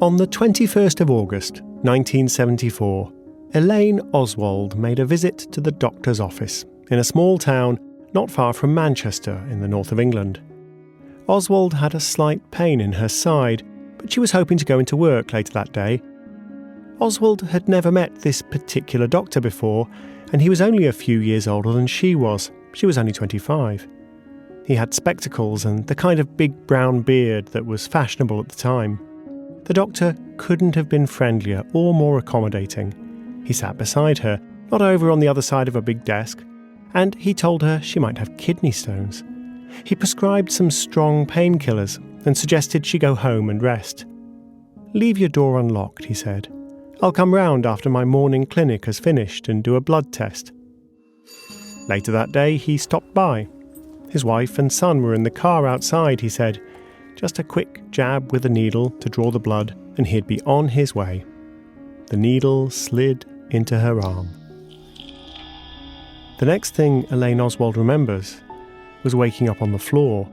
On the 21st of August, 1974, Elaine Oswald made a visit to the doctor's office in a small town not far from Manchester in the north of England. Oswald had a slight pain in her side, but she was hoping to go into work later that day. Oswald had never met this particular doctor before, and he was only a few years older than she was. She was only 25. He had spectacles and the kind of big brown beard that was fashionable at the time. The doctor couldn't have been friendlier or more accommodating. He sat beside her, not over on the other side of a big desk, and he told her she might have kidney stones. He prescribed some strong painkillers and suggested she go home and rest. "Leave your door unlocked," he said. "I'll come round after my morning clinic has finished and do a blood test." Later that day, he stopped by. His wife and son were in the car outside, he said. Just a quick jab with a needle to draw the blood, and he'd be on his way. The needle slid into her arm. The next thing Elaine Oswald remembers was waking up on the floor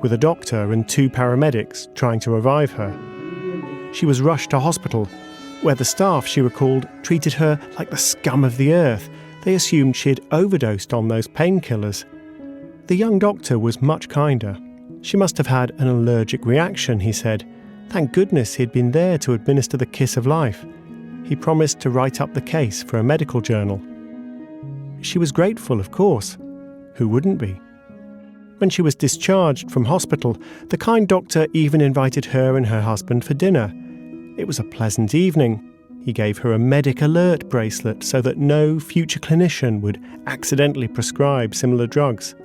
with a doctor and 2 paramedics trying to revive her. She was rushed to hospital, where the staff, she recalled, treated her like the scum of the earth. They assumed she'd overdosed on those painkillers. The young doctor was much kinder. She must have had an allergic reaction, he said. Thank goodness he'd been there to administer the kiss of life. He promised to write up the case for a medical journal. She was grateful, of course. Who wouldn't be? When she was discharged from hospital, the kind doctor even invited her and her husband for dinner. It was a pleasant evening. He gave her a medic alert bracelet so that no future clinician would accidentally prescribe similar drugs.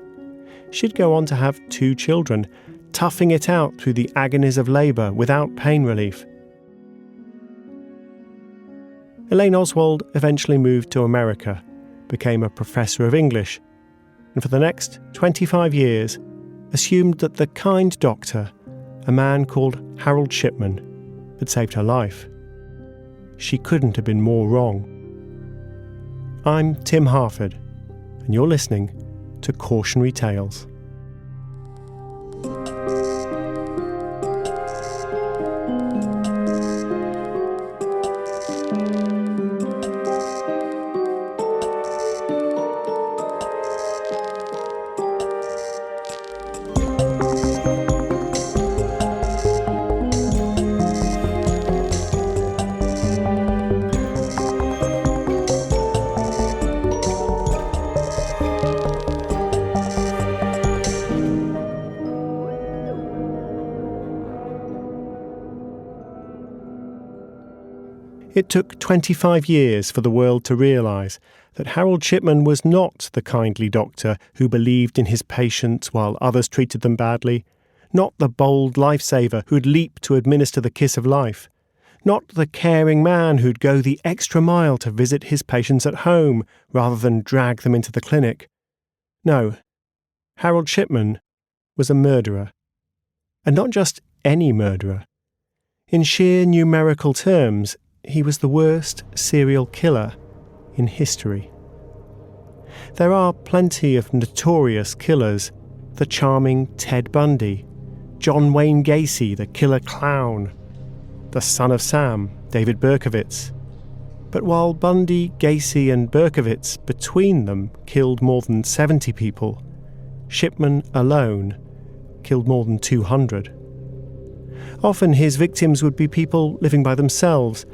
She'd go on to have 2 children, toughing it out through the agonies of labour without pain relief. Elaine Oswald eventually moved to America, became a professor of English, and for the next 25 years assumed that the kind doctor, a man called Harold Shipman, had saved her life. She couldn't have been more wrong. I'm Tim Harford, and you're listening to Cautionary Tales. It took 25 years for the world to realise that Harold Shipman was not the kindly doctor who believed in his patients while others treated them badly, not the bold lifesaver who'd leap to administer the kiss of life, not the caring man who'd go the extra mile to visit his patients at home rather than drag them into the clinic. No, Harold Shipman was a murderer. And not just any murderer. In sheer numerical terms, he was the worst serial killer in history. There are plenty of notorious killers, the charming Ted Bundy, John Wayne Gacy, the killer clown, the son of Sam, David Berkowitz. But while Bundy, Gacy and Berkowitz between them killed more than 70 people, Shipman alone killed more than 200. Often his victims would be people living by themselves,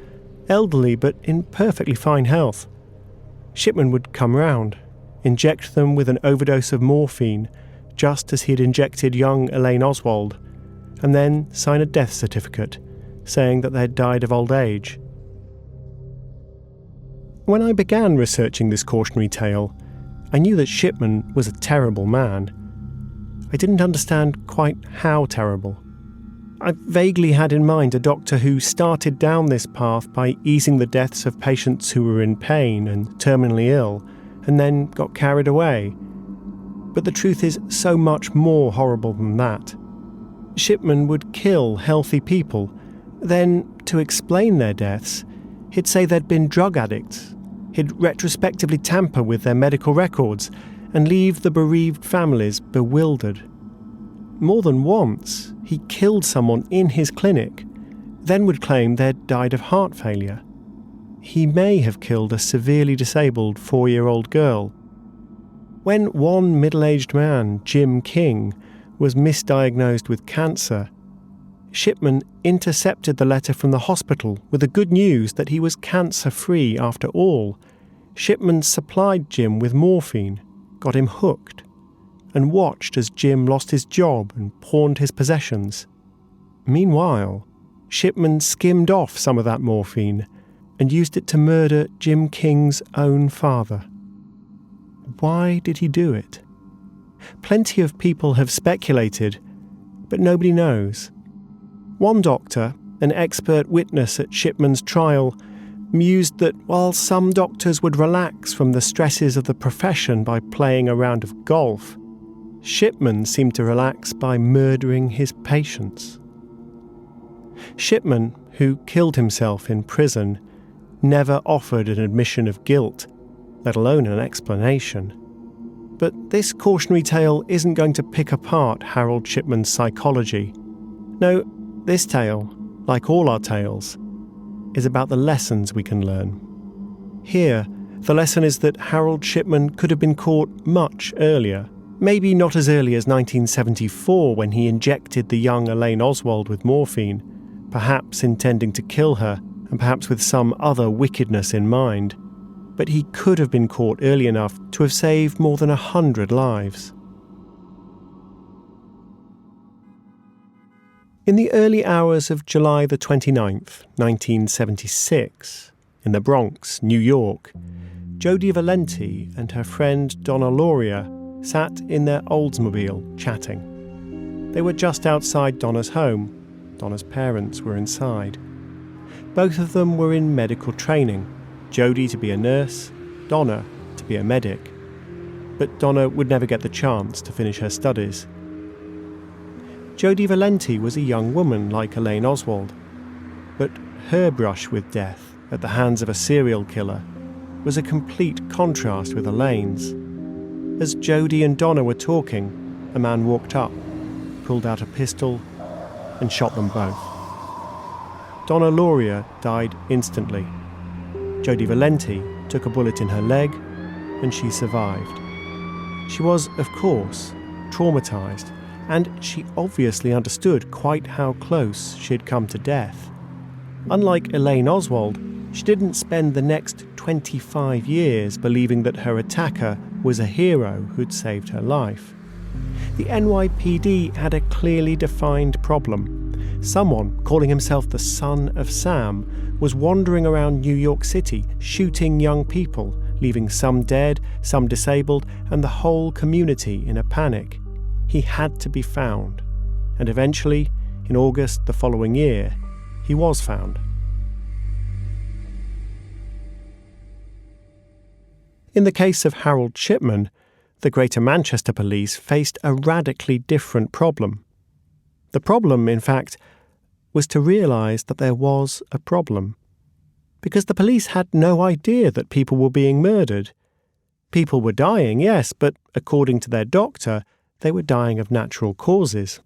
elderly but in perfectly fine health. Shipman would come round, inject them with an overdose of morphine, just as he'd injected young Elaine Oswald, and then sign a death certificate saying that they'd died of old age. When I began researching this cautionary tale, I knew that Shipman was a terrible man. I didn't understand quite how terrible. I vaguely had in mind a doctor who started down this path by easing the deaths of patients who were in pain and terminally ill, and then got carried away. But the truth is so much more horrible than that. Shipman would kill healthy people. Then, to explain their deaths, he'd say they'd been drug addicts. He'd retrospectively tamper with their medical records and leave the bereaved families bewildered. More than once, he killed someone in his clinic, then would claim they'd died of heart failure. He may have killed a severely disabled 4-year-old girl. When one middle-aged man, Jim King, was misdiagnosed with cancer, Shipman intercepted the letter from the hospital with the good news that he was cancer-free after all. Shipman supplied Jim with morphine, got him hooked, and watched as Jim lost his job and pawned his possessions. Meanwhile, Shipman skimmed off some of that morphine and used it to murder Jim King's own father. Why did he do it? Plenty of people have speculated, but nobody knows. One doctor, an expert witness at Shipman's trial, mused that while some doctors would relax from the stresses of the profession by playing a round of golf, Shipman seemed to relax by murdering his patients. Shipman, who killed himself in prison, never offered an admission of guilt, let alone an explanation. But this cautionary tale isn't going to pick apart Harold Shipman's psychology. No, this tale, like all our tales, is about the lessons we can learn. Here, the lesson is that Harold Shipman could have been caught much earlier. Maybe not as early as 1974 when he injected the young Elaine Oswald with morphine, perhaps intending to kill her and perhaps with some other wickedness in mind. But he could have been caught early enough to have saved more than 100 lives. In the early hours of July the 29th, 1976, in the Bronx, New York, Jody Valenti and her friend Donna Lauria sat in their Oldsmobile chatting. They were just outside Donna's home. Donna's parents were inside. Both of them were in medical training, Jody to be a nurse, Donna to be a medic. But Donna would never get the chance to finish her studies. Jody Valenti was a young woman like Elaine Oswald, but her brush with death at the hands of a serial killer was a complete contrast with Elaine's. As Jody and Donna were talking, a man walked up, pulled out a pistol, and shot them both. Donna Lauria died instantly. Jody Valenti took a bullet in her leg, and she survived. She was, of course, traumatised, and she obviously understood quite how close she had come to death. Unlike Elaine Oswald, she didn't spend the next 25 years believing that her attacker was a hero who'd saved her life. The NYPD had a clearly defined problem. Someone, calling himself the Son of Sam, was wandering around New York City, shooting young people, leaving some dead, some disabled, and the whole community in a panic. He had to be found. And eventually, in August the following year, he was found. In the case of Harold Shipman, the Greater Manchester Police faced a radically different problem. The problem, in fact, was to realise that there was a problem. Because the police had no idea that people were being murdered. People were dying, yes, but according to their doctor, they were dying of natural causes.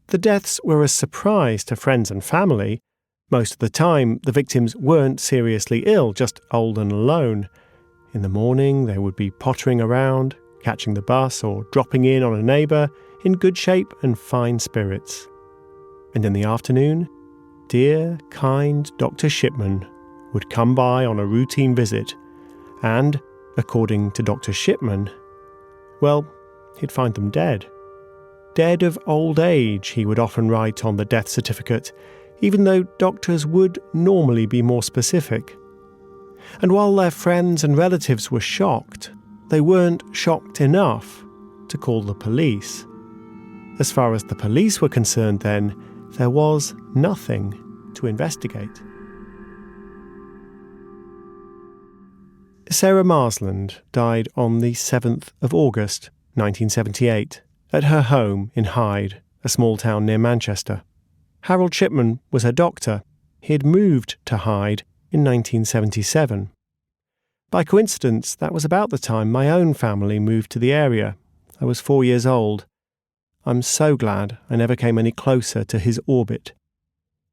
The deaths were a surprise to friends and family. Most of the time, the victims weren't seriously ill, just old and alone. In the morning, they would be pottering around, catching the bus or dropping in on a neighbour, in good shape and fine spirits. And in the afternoon, dear, kind Dr. Shipman would come by on a routine visit, and, according to Dr. Shipman, well, he'd find them dead. Dead of old age, he would often write on the death certificate, even though doctors would normally be more specific. And while their friends and relatives were shocked, they weren't shocked enough to call the police. As far as the police were concerned then, there was nothing to investigate. Sarah Marsland died on the 7th of August, 1978, at her home in Hyde, a small town near Manchester. Harold Shipman was her doctor. He had moved to Hyde in 1977. By coincidence, that was about the time my own family moved to the area. I was 4 years old. I'm so glad I never came any closer to his orbit.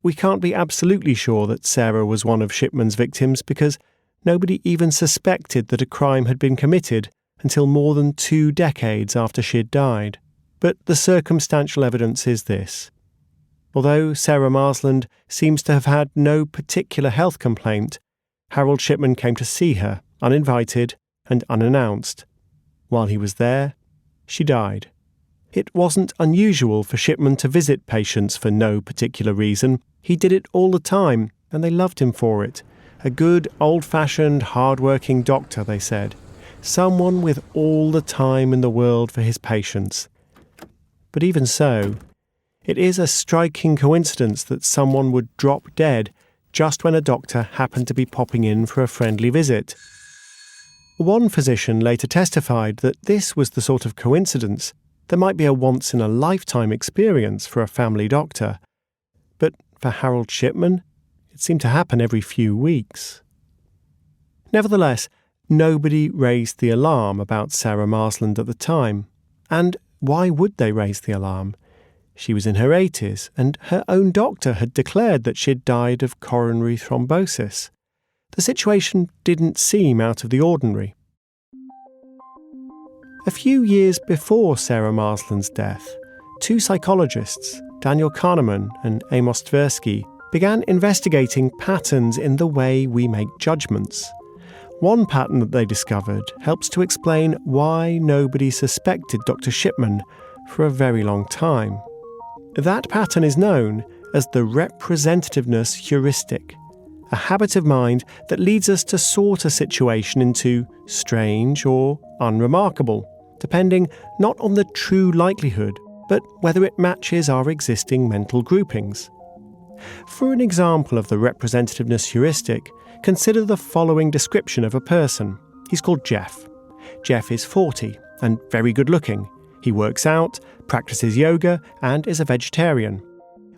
We can't be absolutely sure that Sarah was one of Shipman's victims because nobody even suspected that a crime had been committed until more than 2 decades after she'd died. But the circumstantial evidence is this. Although Sarah Marsland seems to have had no particular health complaint, Harold Shipman came to see her, uninvited and unannounced. While he was there, she died. It wasn't unusual for Shipman to visit patients for no particular reason. He did it all the time, and they loved him for it. A good, old-fashioned, hard-working doctor, they said. Someone with all the time in the world for his patients. But even so, it is a striking coincidence that someone would drop dead just when a doctor happened to be popping in for a friendly visit. One physician later testified that this was the sort of coincidence that might be a once-in-a-lifetime experience for a family doctor. But for Harold Shipman, it seemed to happen every few weeks. Nevertheless, nobody raised the alarm about Sarah Marsland at the time. And why would they raise the alarm? She was in her 80s, and her own doctor had declared that she'd died of coronary thrombosis. The situation didn't seem out of the ordinary. A few years before Sarah Marsland's death, 2 psychologists, Daniel Kahneman and Amos Tversky, began investigating patterns in the way we make judgments. One pattern that they discovered helps to explain why nobody suspected Dr. Shipman for a very long time. That pattern is known as the representativeness heuristic, a habit of mind that leads us to sort a situation into strange or unremarkable, depending not on the true likelihood, but whether it matches our existing mental groupings. For an example of the representativeness heuristic, consider the following description of a person. He's called Jeff. Jeff is 40 and very good looking. He works out, practices yoga, and is a vegetarian.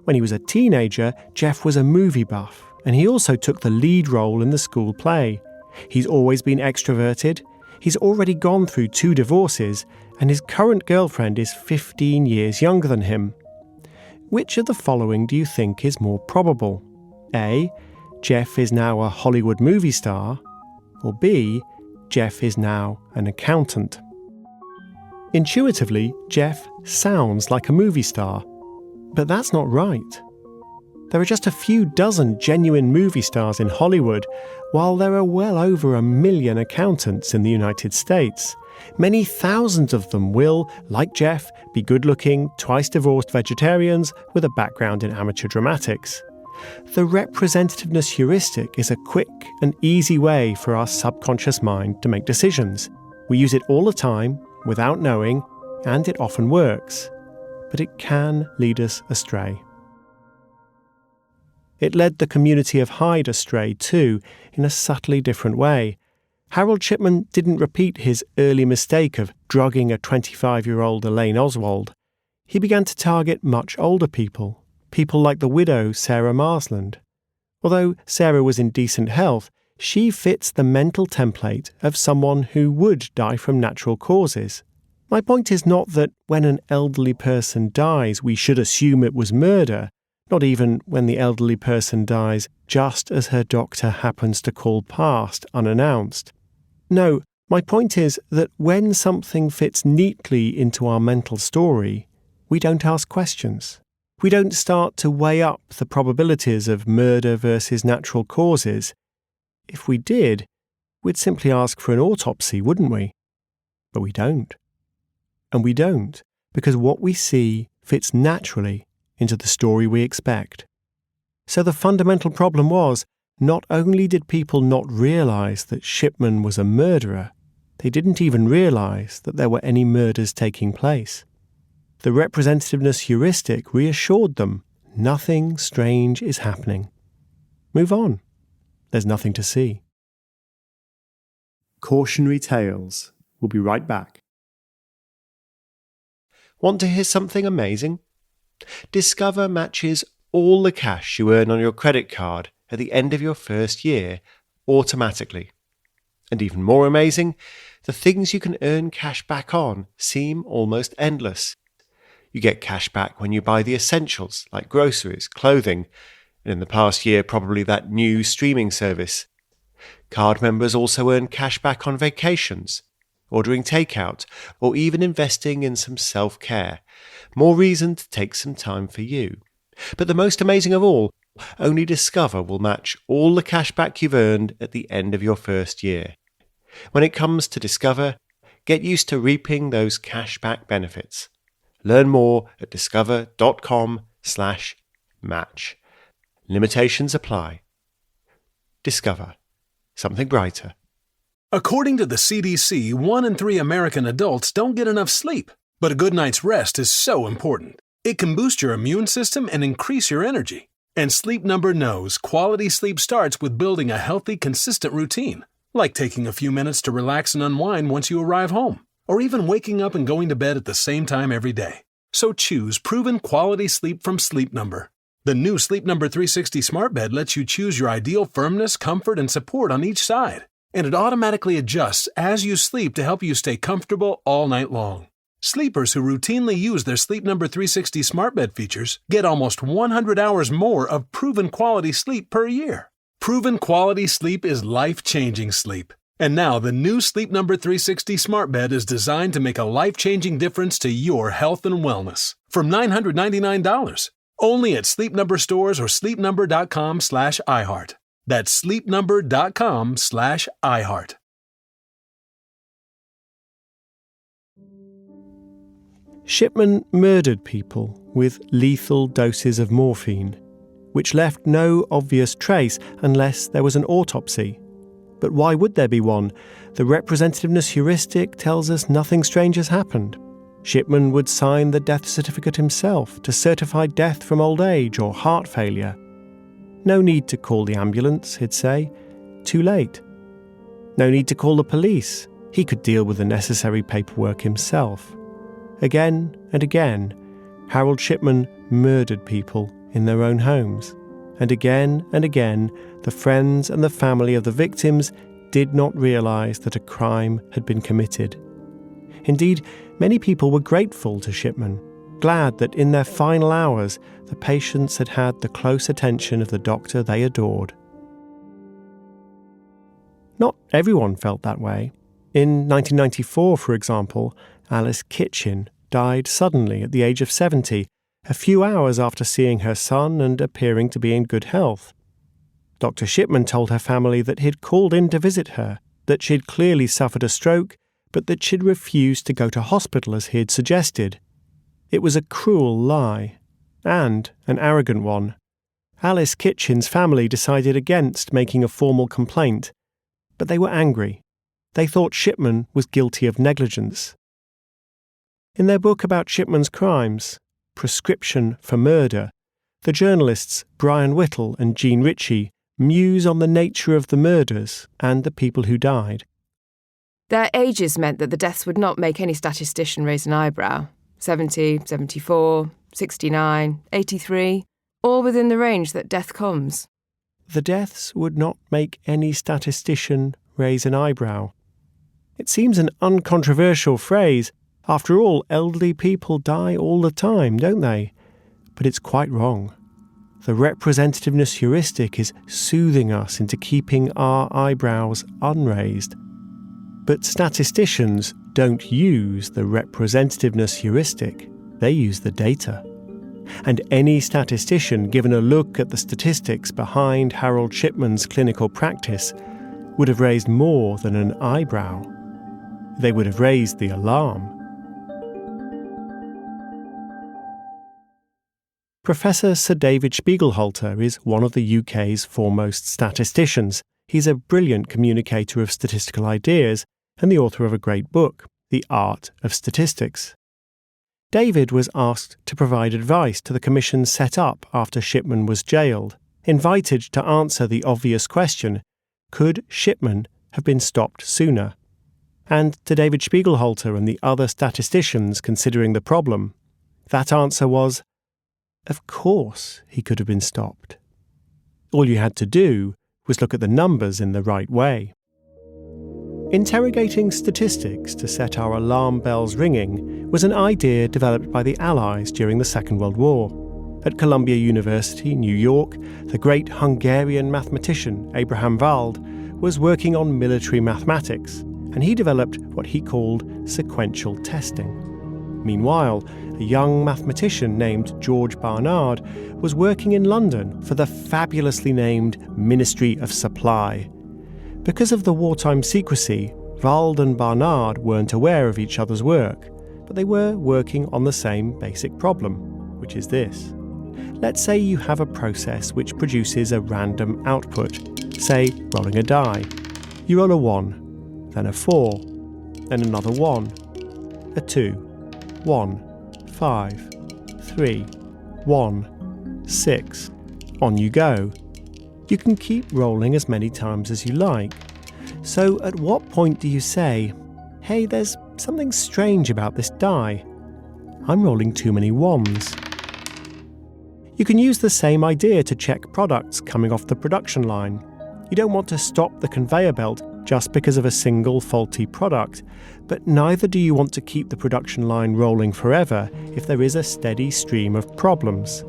When he was a teenager, Jeff was a movie buff, and he also took the lead role in the school play. He's always been extroverted. He's already gone through 2 divorces, and his current girlfriend is 15 years younger than him. Which of the following do you think is more probable? A. Jeff is now a Hollywood movie star, or B. Jeff is now an accountant. Intuitively, Jeff sounds like a movie star, but that's not right. There are just a few dozen genuine movie stars in Hollywood, while there are well over 1 million accountants in the United States. Many thousands of them will, like Jeff, be good-looking, twice-divorced vegetarians with a background in amateur dramatics. The representativeness heuristic is a quick and easy way for our subconscious mind to make decisions. We use it all the time, without knowing, and it often works. But it can lead us astray. It led the community of Hyde astray too, in a subtly different way. Harold Shipman didn't repeat his early mistake of drugging a 25-year-old Elaine Oswald. He began to target much older people, people like the widow Sarah Marsland. Although Sarah was in decent health, she fits the mental template of someone who would die from natural causes. My point is not that when an elderly person dies, we should assume it was murder, not even when the elderly person dies just as her doctor happens to call past unannounced. No, my point is that when something fits neatly into our mental story, we don't ask questions. We don't start to weigh up the probabilities of murder versus natural causes. If we did, we'd simply ask for an autopsy, wouldn't we? But we don't. And we don't, because what we see fits naturally into the story we expect. So the fundamental problem was, not only did people not realise that Shipman was a murderer, they didn't even realise that there were any murders taking place. The representativeness heuristic reassured them nothing strange is happening. Move on. There's nothing to see. Cautionary tales. We'll be right back. Want to hear something amazing? Discover matches all the cash you earn on your credit card at the end of your first year automatically. And even more amazing, the things you can earn cash back on seem almost endless. You get cash back when you buy the essentials like groceries, clothing, And in the past year, probably that new streaming service. Card members also earn cash back on vacations, ordering takeout, or even investing in some self-care. More reason to take some time for you. But the most amazing of all, only Discover will match all the cash back you've earned at the end of your first year. When it comes to Discover, get used to reaping those cash back benefits. Learn more at discover.com/match. Limitations apply. Discover. Something brighter. According to the CDC, 1 in 3 American adults don't get enough sleep. But a good night's rest is so important. It can boost your immune system and increase your energy. And Sleep Number knows quality sleep starts with building a healthy, consistent routine, like taking a few minutes to relax and unwind once you arrive home, or even waking up and going to bed at the same time every day. So choose proven quality sleep from Sleep Number. The new Sleep Number 360 smart bed lets you choose your ideal firmness, comfort, and support on each side. And it automatically adjusts as you sleep to help you stay comfortable all night long. Sleepers who routinely use their Sleep Number 360 smart bed features get almost 100 hours more of proven quality sleep per year. Proven quality sleep is life-changing sleep. And now the new Sleep Number 360 smart bed is designed to make a life-changing difference to your health and wellness. From $999. Only at Sleep Number stores or sleepnumber.com/iHeart. That's sleepnumber.com/iHeart. Shipman murdered people with lethal doses of morphine, which left no obvious trace unless there was an autopsy. But why would there be one? The representativeness heuristic tells us nothing strange has happened. Shipman would sign the death certificate himself to certify death from old age or heart failure. No need to call the ambulance, he'd say. Too late. No need to call the police. He could deal with the necessary paperwork himself. Again and again, Harold Shipman murdered people in their own homes. And again, the friends and the family of the victims did not realise that a crime had been committed. Indeed, many people were grateful to Shipman, glad that in their final hours the patients had had the close attention of the doctor they adored. Not everyone felt that way. In 1994, for example, Alice Kitchen died suddenly at the age of 70, a few hours after seeing her son and appearing to be in good health. Dr. Shipman told her family that he'd called in to visit her, that she'd clearly suffered a stroke, but that she'd refused to go to hospital as he had suggested. It was a cruel lie, and an arrogant one. Alice Kitchen's family decided against making a formal complaint, but they were angry. They thought Shipman was guilty of negligence. In their book about Shipman's crimes, Prescription for Murder, the journalists Brian Whittle and Jean Ritchie muse on the nature of the murders and the people who died. Their ages meant that the deaths would not make any statistician raise an eyebrow. 70, 74, 69, 83, all within the range that death comes. The deaths would not make any statistician raise an eyebrow. It seems an uncontroversial phrase. After all, elderly people die all the time, don't they? But it's quite wrong. The representativeness heuristic is soothing us into keeping our eyebrows unraised. But statisticians don't use the representativeness heuristic. They use the data. And any statistician given a look at the statistics behind Harold Shipman's clinical practice would have raised more than an eyebrow. They would have raised the alarm. Professor Sir David Spiegelhalter is one of the UK's foremost statisticians. He's a brilliant communicator of statistical ideas and the author of a great book, The Art of Statistics. David was asked to provide advice to the commission set up after Shipman was jailed, invited to answer the obvious question, could Shipman have been stopped sooner? And to David Spiegelhalter and the other statisticians considering the problem, that answer was, of course he could have been stopped. All you had to do was look at the numbers in the right way. Interrogating statistics to set our alarm bells ringing was an idea developed by the Allies during the Second World War. At Columbia University, New York, the great Hungarian mathematician Abraham Wald was working on military mathematics, and he developed what he called sequential testing. Meanwhile, a young mathematician named George Barnard was working in London for the fabulously named Ministry of Supply. Because of the wartime secrecy, Wald and Barnard weren't aware of each other's work, but they were working on the same basic problem, which is this. Let's say you have a process which produces a random output, say rolling a die. You roll a 1, then a 4, then another 1, a 2, 1, 5, 3, 1, 6. On you go. You can keep rolling as many times as you like. So at what point do you say, hey, there's something strange about this die. I'm rolling too many 1s. You can use the same idea to check products coming off the production line. You don't want to stop the conveyor belt just because of a single faulty product, but neither do you want to keep the production line rolling forever if there is a steady stream of problems.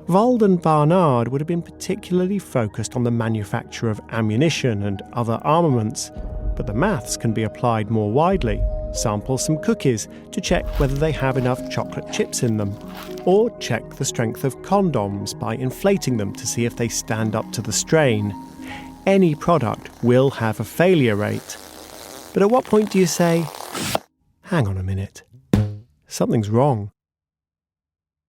Wald and Barnard would have been particularly focused on the manufacture of ammunition and other armaments, but the maths can be applied more widely. Sample some cookies to check whether they have enough chocolate chips in them, or check the strength of condoms by inflating them to see if they stand up to the strain. Any product will have a failure rate. But at what point do you say, hang on a minute, something's wrong?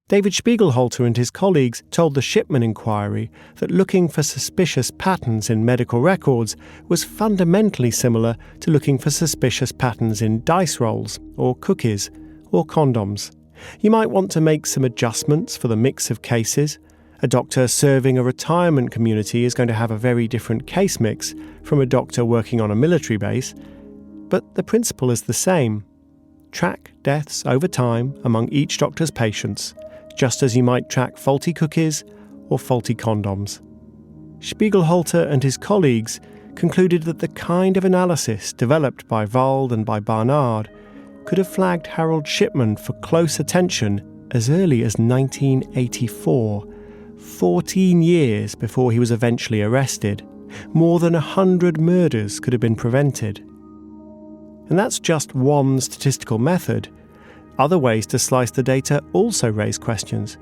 David Spiegelhalter and his colleagues told the Shipman inquiry that looking for suspicious patterns in medical records was fundamentally similar to looking for suspicious patterns in dice rolls, or cookies, or condoms. You might want to make some adjustments for the mix of cases. A doctor serving a retirement community is going to have a very different case mix from a doctor working on a military base, but the principle is the same. Track deaths over time among each doctor's patients, just as you might track faulty cookies or faulty condoms. Spiegelhalter and his colleagues concluded that the kind of analysis developed by Wald and by Barnard could have flagged Harold Shipman for close attention as early as 1984, 14 years before he was eventually arrested. More than 100 murders could have been prevented. And that's just one statistical method. Other ways to slice the data also raise questions.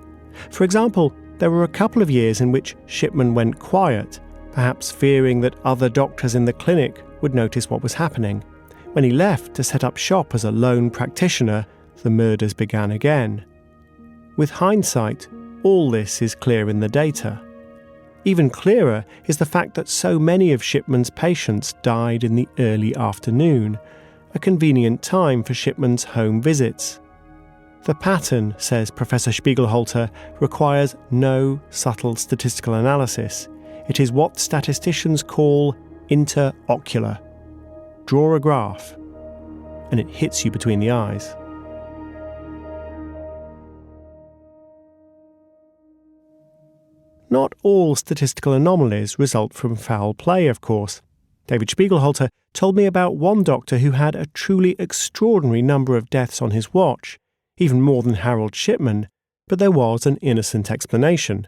For example, there were a couple of years in which Shipman went quiet, perhaps fearing that other doctors in the clinic would notice what was happening. When he left to set up shop as a lone practitioner, the murders began again. With hindsight, all this is clear in the data. Even clearer is the fact that so many of Shipman's patients died in the early afternoon, a convenient time for Shipman's home visits. The pattern, says Professor Spiegelhalter, requires no subtle statistical analysis. It is what statisticians call interocular. Draw a graph, and it hits you between the eyes. Not all statistical anomalies result from foul play, of course. David Spiegelhalter told me about one doctor who had a truly extraordinary number of deaths on his watch, even more than Harold Shipman, but there was an innocent explanation.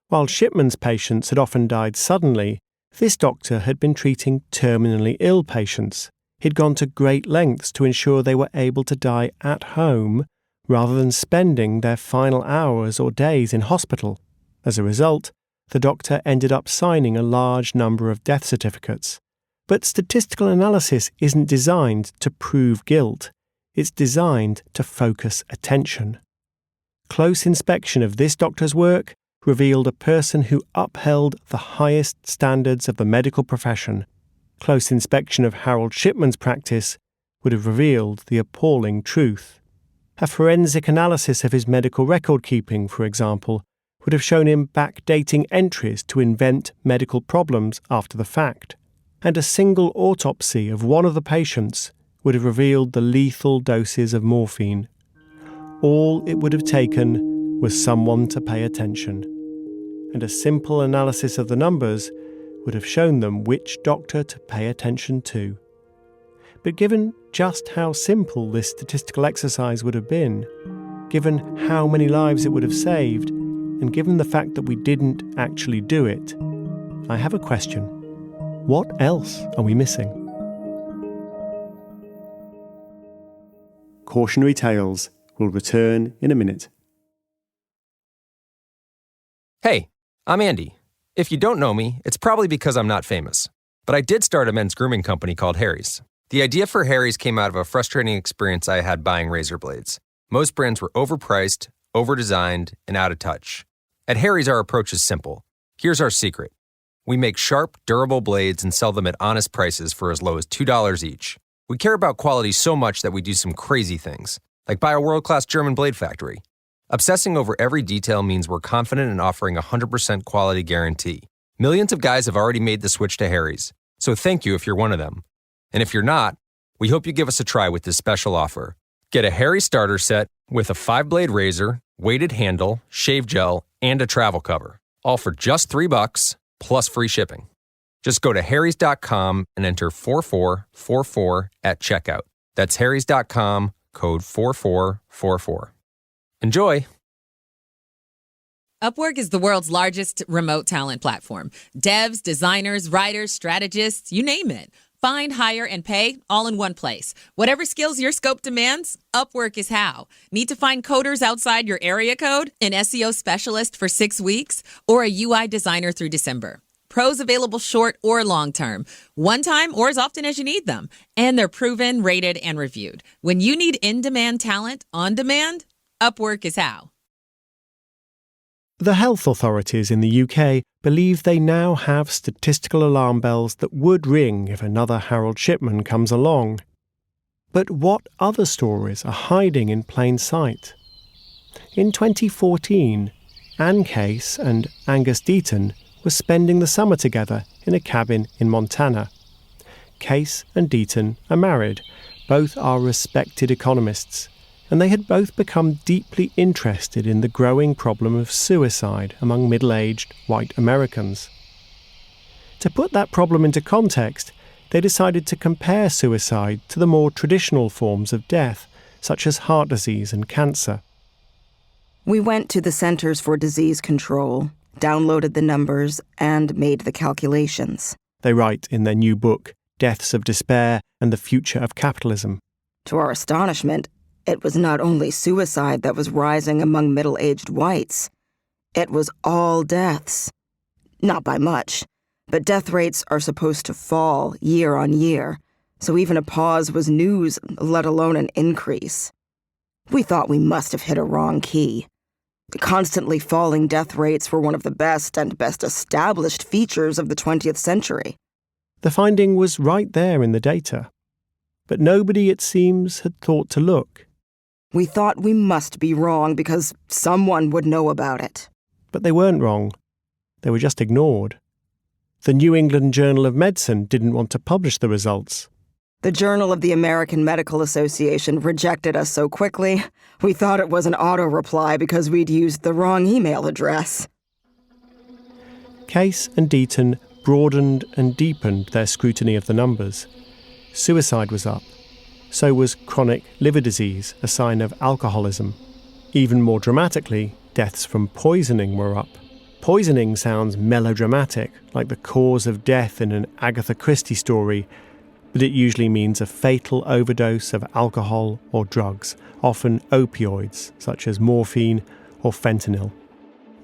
While Shipman's patients had often died suddenly, this doctor had been treating terminally ill patients. He'd gone to great lengths to ensure they were able to die at home rather than spending their final hours or days in hospital. As a result, the doctor ended up signing a large number of death certificates. But statistical analysis isn't designed to prove guilt. It's designed to focus attention. Close inspection of this doctor's work revealed a person who upheld the highest standards of the medical profession. Close inspection of Harold Shipman's practice would have revealed the appalling truth. A forensic analysis of his medical record keeping, for example, would have shown him backdating entries to invent medical problems after the fact. And a single autopsy of one of the patients would have revealed the lethal doses of morphine. All it would have taken was someone to pay attention, and a simple analysis of the numbers would have shown them which doctor to pay attention to. But given just how simple this statistical exercise would have been, given how many lives it would have saved, and given the fact that we didn't actually do it, I have a question. What else are we missing? Cautionary Tales will return in a minute. Hey, I'm Andy. If you don't know me, it's probably because I'm not famous. But I did start a men's grooming company called Harry's. The idea for Harry's came out of a frustrating experience I had buying razor blades. Most brands were overpriced, overdesigned, and out of touch. At Harry's, our approach is simple. Here's our secret. We make sharp, durable blades and sell them at honest prices for as low as $2 each. We care about quality so much that we do some crazy things, like buy a world-class German blade factory. Obsessing over every detail means we're confident in offering a 100% quality guarantee. Millions of guys have already made the switch to Harry's, so thank you if you're one of them. And if you're not, we hope you give us a try with this special offer. Get a Harry starter set with a 5-blade razor, weighted handle, shave gel, and a travel cover, all for just $3 plus free shipping. Just go to harrys.com and enter 4444 at checkout. That's harrys.com, code 4444. Enjoy! Upwork is the world's largest remote talent platform. Devs, designers, writers, strategists, you name it. Find, hire, and pay all in one place. Whatever skills your scope demands, Upwork is how. Need to find coders outside your area code? An SEO specialist for 6 weeks? Or a UI designer through December? Pros available short or long term. One time or as often as you need them. And they're proven, rated, and reviewed. When you need in-demand talent on demand, Upwork is how. The health authorities in the UK believe they now have statistical alarm bells that would ring if another Harold Shipman comes along. But what other stories are hiding in plain sight? In 2014, Anne Case and Angus Deaton were spending the summer together in a cabin in Montana. Case and Deaton are married. Both are respected economists, and they had both become deeply interested in the growing problem of suicide among middle-aged white Americans. To put that problem into context, they decided to compare suicide to the more traditional forms of death, such as heart disease and cancer. We went to the Centers for Disease Control, downloaded the numbers, and made the calculations. They write in their new book, Deaths of Despair and the Future of Capitalism. To our astonishment, it was not only suicide that was rising among middle-aged whites. It was all deaths. Not by much, but death rates are supposed to fall year on year, so even a pause was news, let alone an increase. We thought we must have hit a wrong key. The constantly falling death rates were one of the best and best established features of the 20th century. The finding was right there in the data. But nobody, it seems, had thought to look. We thought we must be wrong because someone would know about it. But they weren't wrong. They were just ignored. The New England Journal of Medicine didn't want to publish the results. The Journal of the American Medical Association rejected us so quickly, we thought it was an auto-reply because we'd used the wrong email address. Case and Deaton broadened and deepened their scrutiny of the numbers. Suicide was up. So was chronic liver disease, a sign of alcoholism. Even more dramatically, deaths from poisoning were up. Poisoning sounds melodramatic, like the cause of death in an Agatha Christie story, but it usually means a fatal overdose of alcohol or drugs, often opioids, such as morphine or fentanyl.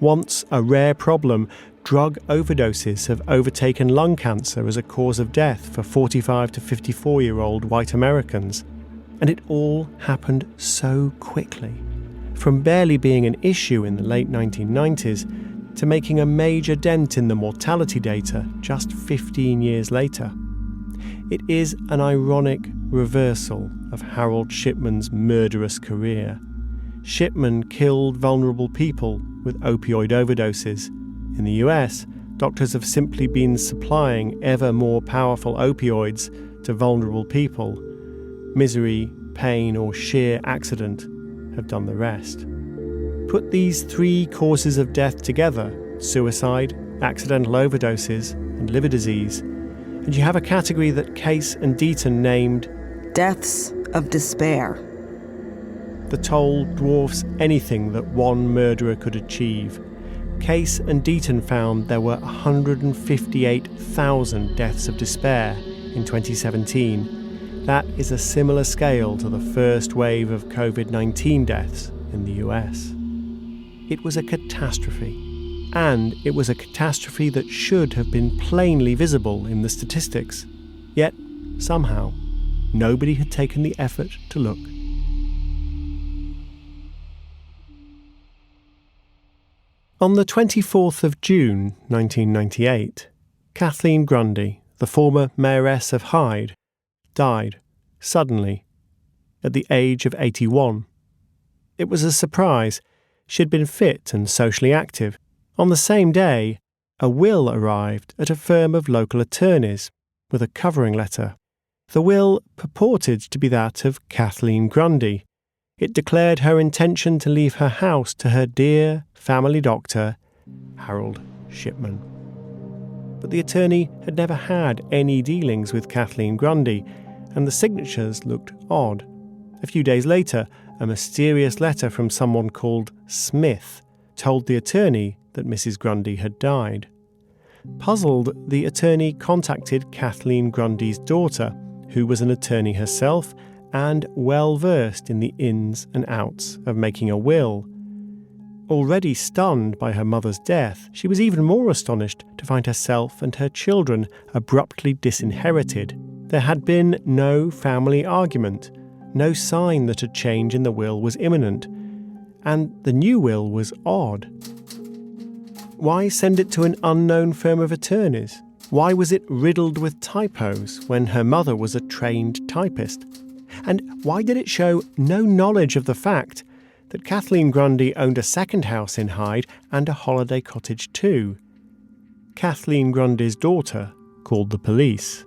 Once a rare problem, drug overdoses have overtaken lung cancer as a cause of death for 45 to 54-year-old white Americans. And it all happened so quickly. From barely being an issue in the late 1990s to making a major dent in the mortality data just 15 years later. It is an ironic reversal of Harold Shipman's murderous career. Shipman killed vulnerable people with opioid overdoses. In the US, doctors have simply been supplying ever more powerful opioids to vulnerable people. Misery, pain, or sheer accident have done the rest. Put these three causes of death together, suicide, accidental overdoses, and liver disease, and you have a category that Case and Deaton named Deaths of Despair. The toll dwarfs anything that one murderer could achieve. Case and Deaton found there were 158,000 deaths of despair in 2017. That is a similar scale to the first wave of COVID-19 deaths in the US. It was a catastrophe, and it was a catastrophe that should have been plainly visible in the statistics. Yet, somehow, nobody had taken the effort to look. On the 24th of June 1998, Kathleen Grundy, the former mayoress of Hyde, died suddenly at the age of 81. It was a surprise. She had been fit and socially active. On the same day, a will arrived at a firm of local attorneys with a covering letter. The will purported to be that of Kathleen Grundy. It declared her intention to leave her house to her dear family doctor, Harold Shipman. But the attorney had never had any dealings with Kathleen Grundy, and the signatures looked odd. A few days later, a mysterious letter from someone called Smith told the attorney that Mrs. Grundy had died. Puzzled, the attorney contacted Kathleen Grundy's daughter, who was an attorney herself and well versed in the ins and outs of making a will. Already stunned by her mother's death, she was even more astonished to find herself and her children abruptly disinherited. There had been no family argument, no sign that a change in the will was imminent, and the new will was odd. Why send it to an unknown firm of attorneys? Why was it riddled with typos when her mother was a trained typist? And why did it show no knowledge of the fact that Kathleen Grundy owned a second house in Hyde and a holiday cottage too? Kathleen Grundy's daughter called the police.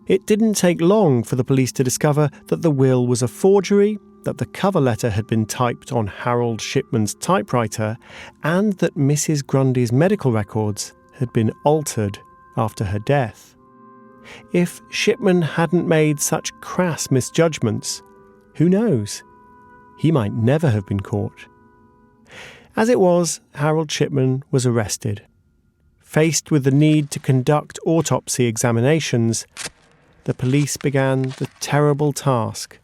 It didn't take long for the police to discover that the will was a forgery, that the cover letter had been typed on Harold Shipman's typewriter, and that Mrs. Grundy's medical records had been altered after her death. If Shipman hadn't made such crass misjudgments, who knows? He might never have been caught. As it was, Harold Shipman was arrested. Faced with the need to conduct autopsy examinations, the police began the terrible task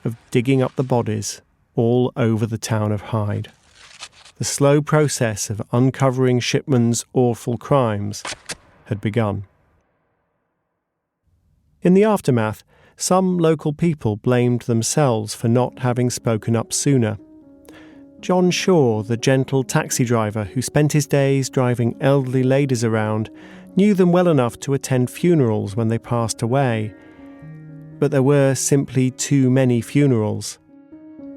of digging up the bodies all over the town of Hyde. The slow process of uncovering Shipman's awful crimes had begun. In the aftermath, some local people blamed themselves for not having spoken up sooner. John Shaw, the gentle taxi driver who spent his days driving elderly ladies around, knew them well enough to attend funerals when they passed away. But there were simply too many funerals.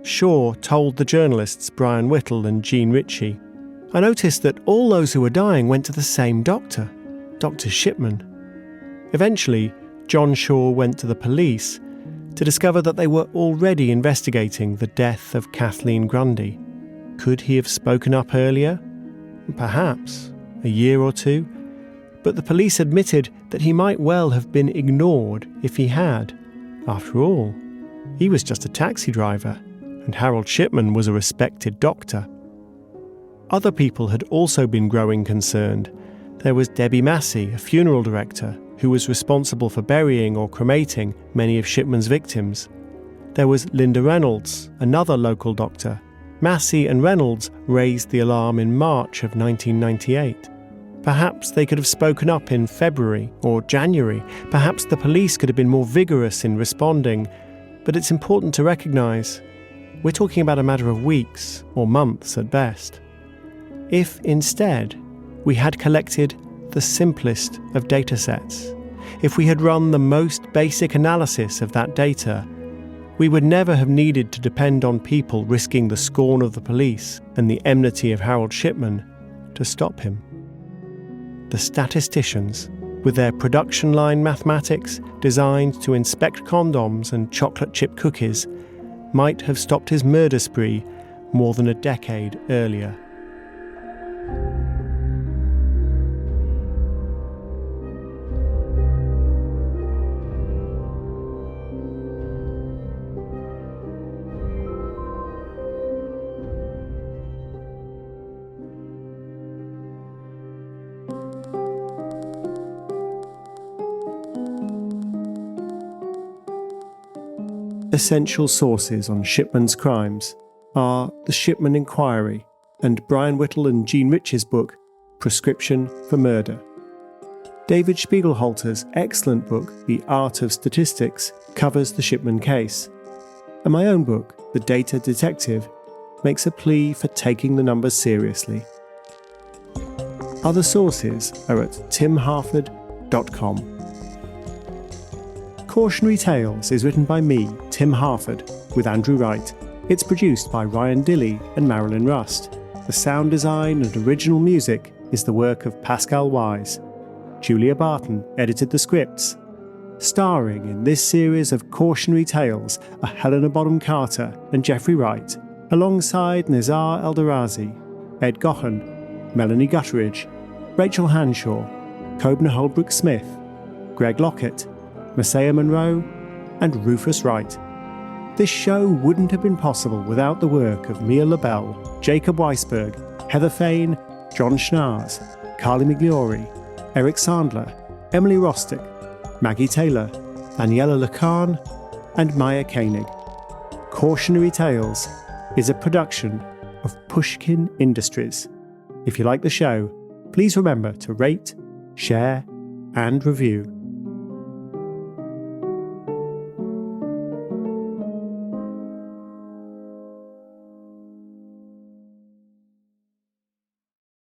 Shaw told the journalists Brian Whittle and Jean Ritchie, "I noticed that all those who were dying went to the same doctor, Dr. Shipman." Eventually, John Shaw went to the police to discover that they were already investigating the death of Kathleen Grundy. Could he have spoken up earlier? Perhaps, a year or two. But the police admitted that he might well have been ignored if he had. After all, he was just a taxi driver, and Harold Shipman was a respected doctor. Other people had also been growing concerned. There was Debbie Massey, a funeral director, who was responsible for burying or cremating many of Shipman's victims. There was Linda Reynolds, another local doctor. Massey and Reynolds raised the alarm in March of 1998. Perhaps they could have spoken up in February or January. Perhaps the police could have been more vigorous in responding. But it's important to recognise we're talking about a matter of weeks or months at best. If instead we had collected the simplest of data sets, if we had run the most basic analysis of that data, we would never have needed to depend on people risking the scorn of the police and the enmity of Harold Shipman to stop him. The statisticians, with their production line mathematics designed to inspect condoms and chocolate chip cookies, might have stopped his murder spree more than a decade earlier. essential sources on Shipman's crimes are The Shipman Inquiry and Brian Whittle and Jean Rich's book, Prescription for Murder. David Spiegelhalter's excellent book, The Art of Statistics, covers the Shipman case. And my own book, The Data Detective, makes a plea for taking the numbers seriously. Other sources are at timharford.com. Cautionary Tales is written by me, Tim Harford, with Andrew Wright. It's produced by Ryan Dilley and Marilyn Rust. The sound design and original music is the work of Pascal Wise. Julia Barton edited the scripts. Starring in this series of Cautionary Tales are Helena Bonham Carter and Jeffrey Wright, alongside Nizar Eldarazi, Ed Gohan, Melanie Gutteridge, Rachel Hanshaw, Kobna Holbrook Smith, Greg Lockett, Messiah Monroe, and Rufus Wright. This show wouldn't have been possible without the work of Mia LaBelle, Jacob Weisberg, Heather Fain, John Schnaars, Carly McGlory, Eric Sandler, Emily Rostick, Maggie Taylor, Daniela Lacan, and Maya Koenig. Cautionary Tales is a production of Pushkin Industries. If you like the show, please remember to rate, share, and review.